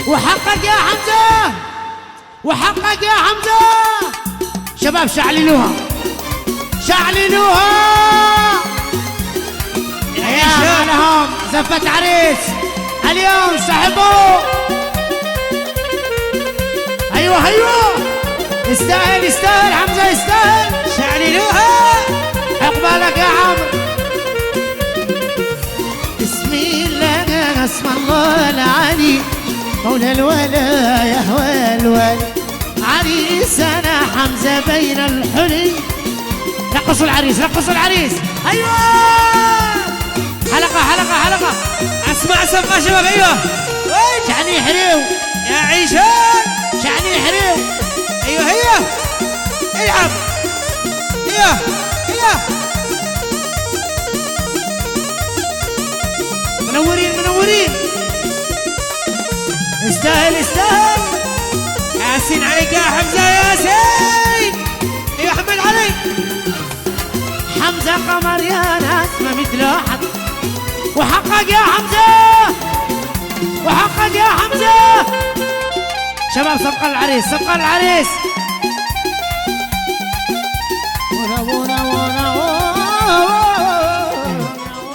وحقك يا حمزة، وحقك يا حمزة. شباب شعللوها شعللوها يا لهم زفة عريس اليوم سحبوا. ايوه ايوه يستاهل يستاهل حمزة يستاهل. شعللوها عقبالك يا عمرو. بسم الله اسم الله العلي مولى الولاية والولي عريس انا حمزة بين الحلي. رقصوا العريس رقصوا العريس. ايوه حلقة حلقة حلقة. اسمع سمع شباب. ايوه شعني حريو يا عيشان شعني حريو. ايوه هي العب هي منورين منورين. يستاهل يستاهل. ياسين عليك يا حمزة ياسين. ايوه حمد علي. حمزة قمر يا ناس ما مثل احد. وحقك يا حمزة وحقك يا حمزة. شباب سبقا العريس سبقا العريس.